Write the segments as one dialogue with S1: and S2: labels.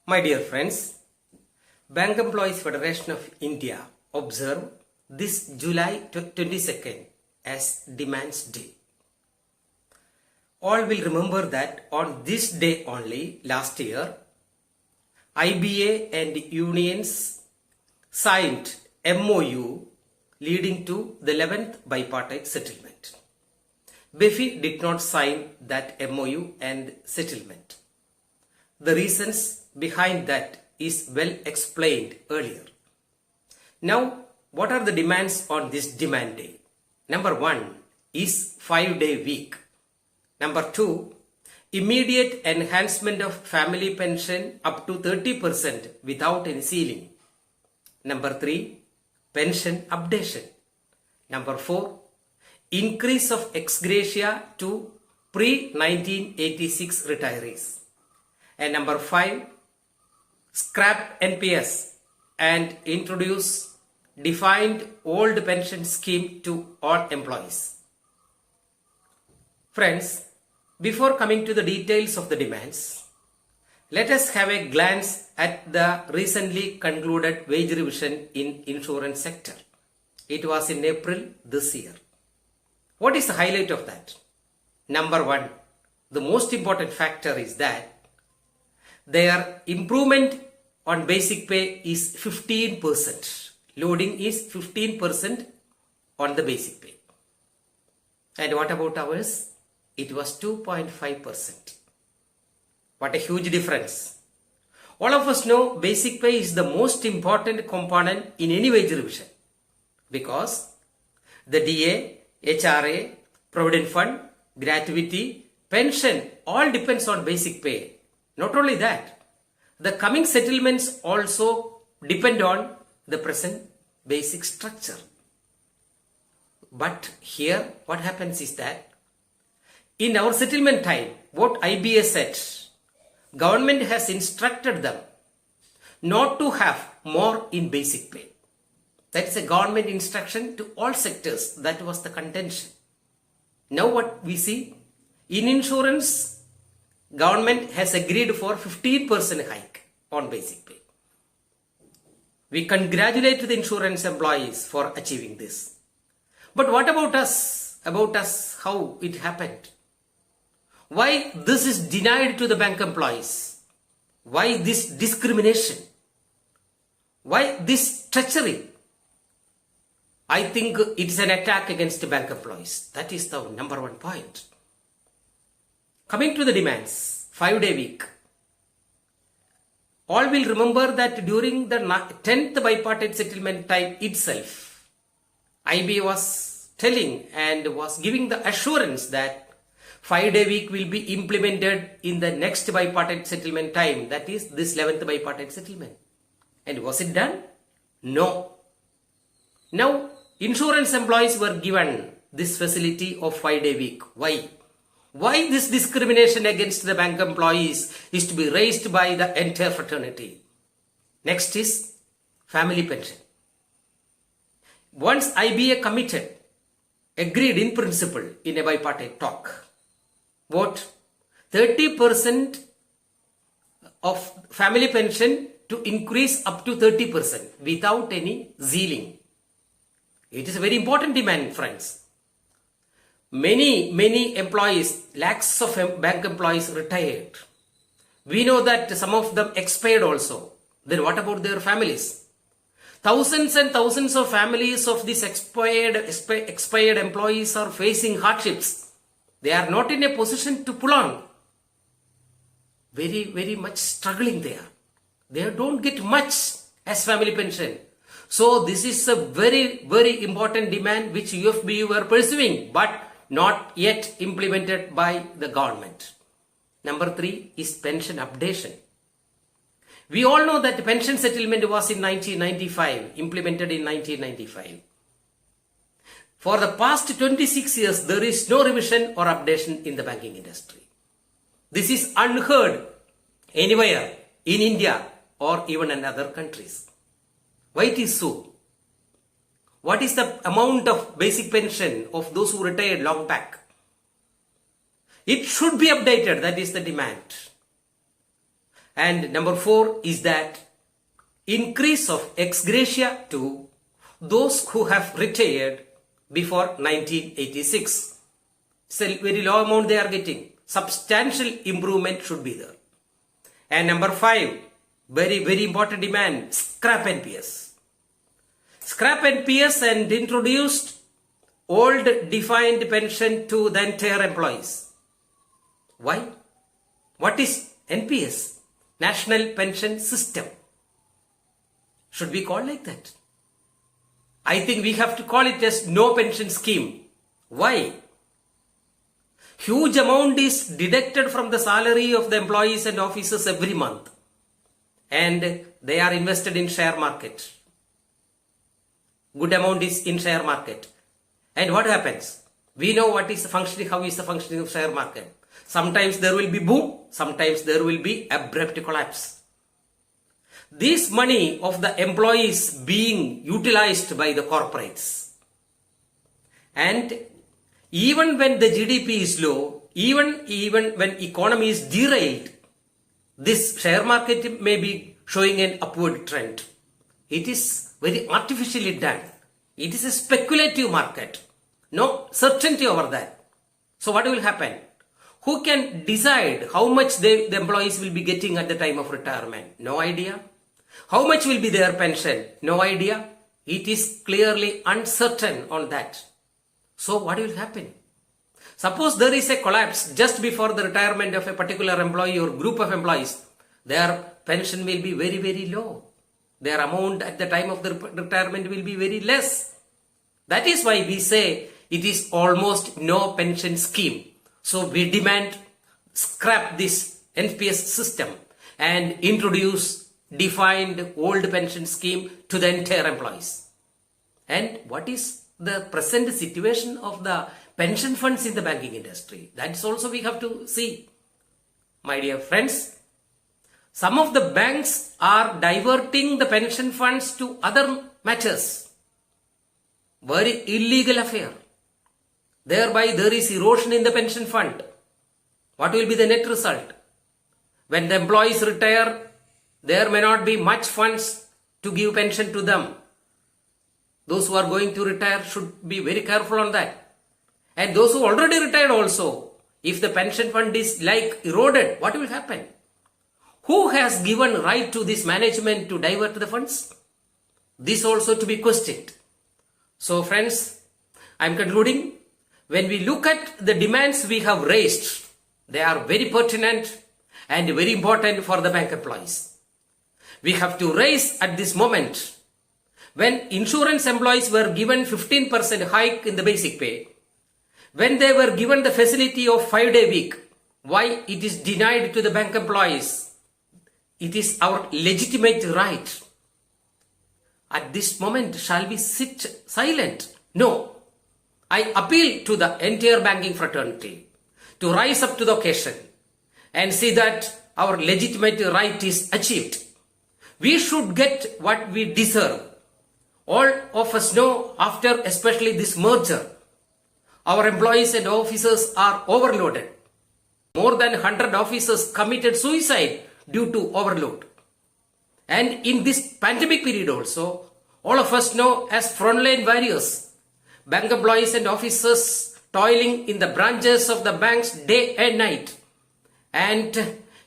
S1: My dear friends, Bank Employees Federation of India observe this July 22nd as Demands Day. All will remember that on this day only last year, IBA and unions signed MOU leading to the 11th Biparite Settlement. BEFI did not sign that MOU and settlement. The reasons behind that is well explained earlier. Now, what are the demands on this demand day? Number 1 is 5-day week. Number 2, immediate enhancement of family pension up to 30% without any ceiling. Number 3, pension updation. Number 4, increase of ex gratia to pre-1986 retirees. And number 5, scrap NPS and introduce defined old pension scheme to all employees. Friends, before coming to the details of the demands, let us have a glance at the recently concluded wage revision in insurance sector. It was in April this year. What is the highlight of that? Number 1, the most important factor is that their improvement on basic pay is 15%. Loading is 15% on the basic pay. And what about ours? It was 2.5%. What a huge difference. All of us know basic pay is the most important component in any wage revision because the DA, HRA, Provident Fund, gratuity, pension all depends on basic pay. Not only that, the coming settlements also depend on the present basic structure. But here what happens is that in our settlement time, what IBA said, government has instructed them not to have more in basic pay. That is a government instruction to all sectors. That was the contention. Now what we see, in insurance, government has agreed for 15% hike on basic pay. We congratulate the insurance employees for achieving this. But what about us? About us, how it happened? Why this is denied to the bank employees? Why this discrimination? Why this treachery? I think it's an attack against the bank employees. That is the number 1 point. Coming to the demands, 5-day week. All will remember that during the 10th bipartite settlement time itself, IBA was telling and was giving the assurance that 5-day week will be implemented in the next bipartite settlement time, that is this 11th bipartite settlement. And was it done? No. Now, insurance employees were given this facility of 5-day week. Why? Why this discrimination against the bank employees is to be raised by the entire fraternity? Next is family pension. Once IBA committed, agreed in principle in a bipartite talk, what? 30% of family pension to increase up to 30% without any ceiling. It is a very important demand, friends. Many employees, lakhs of bank employees retired. We know that some of them expired also. Then what about their families? Thousands and thousands of families of these expired employees are facing hardships. They are not in a position to pull on. Very much struggling there. They don't get much as family pension. So this is a very important demand which UFBU were pursuing, but not yet implemented by the government. Number 3 is pension updation. We all know that pension settlement was in 1995, implemented in 1995. For the past 26 years, there is no revision or updation in the banking industry. This is unheard anywhere in India or even in other countries. Why it is so? What is the amount of basic pension of those who retired long back? It should be updated. That is the demand. And number 4 is that increase of ex gratia to those who have retired before 1986. It's a very low amount they are getting. Substantial improvement should be there. And number 5, very, very important demand, scrap NPS. Scrap NPS and introduced old defined pension to the entire employees. Why? What is NPS? National Pension System. Should we call like that? I think we have to call it as no pension scheme. Why? Huge amount is deducted from the salary of the employees and officers every month. And they are invested in share market. Good amount is in share market. And what happens? We know what is the functioning, how is the functioning of share market. Sometimes there will be boom, sometimes there will be abrupt collapse. This money of the employees being utilized by the corporates. And even when the GDP is low, even when economy is derailed, this share market may be showing an upward trend. It is very artificially done. It is a speculative market. No certainty over that. So what will happen? Who can decide how much the employees will be getting at the time of retirement? No idea. How much will be their pension? No idea. It is clearly uncertain on that. So what will happen? Suppose there is a collapse just before the retirement of a particular employee or group of employees. Their pension will be very, very low. Their amount at the time of the retirement will be very less. That is why we say it is almost no pension scheme. So we demand scrap this NPS system and introduce defined old pension scheme to the entire employees. And what is the present situation of the pension funds in the banking industry? That's also we have to see. My dear friends, some of the banks are diverting the pension funds to other matters. Very illegal affair. Thereby there is erosion in the pension fund. What will be the net result? When the employees retire, there may not be much funds to give pension to them. Those who are going to retire should be very careful on that. And those who already retired also, if the pension fund is like eroded, what will happen? Who has given right to this management to divert the funds? This also to be questioned. So friends, I am concluding. When we look at the demands we have raised, they are very pertinent and very important for the bank employees. We have to raise at this moment, when insurance employees were given 15% hike in the basic pay, when they were given the facility of 5-day week, why it is denied to the bank employees? It is our legitimate right. At this moment, shall we sit silent? No. I appeal to the entire banking fraternity to rise up to the occasion and see that our legitimate right is achieved. We should get what we deserve. All of us know, after especially this merger, our employees and officers are overloaded. More than 100 officers committed suicide due to overload. And in this pandemic period also, all of us know as frontline warriors, bank employees and officers toiling in the branches of the banks day and night. And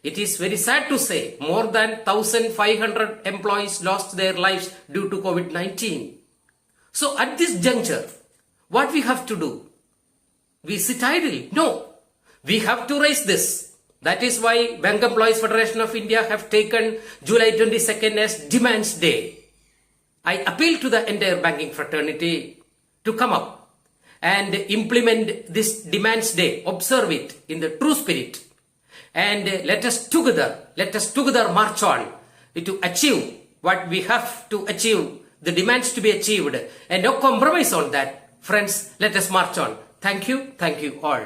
S1: it is very sad to say, more than 1,500 employees lost their lives due to COVID-19. So at this juncture, what we have to do? We sit idle? No. We have to raise this. That is why Bank Employees Federation of India have taken July 22nd as Demands Day. I appeal to the entire banking fraternity to come up and implement this Demands Day, observe it in the true spirit, and let us together march on to achieve what we have to achieve, the demands to be achieved, and no compromise on that. Friends, let us march on. Thank you all.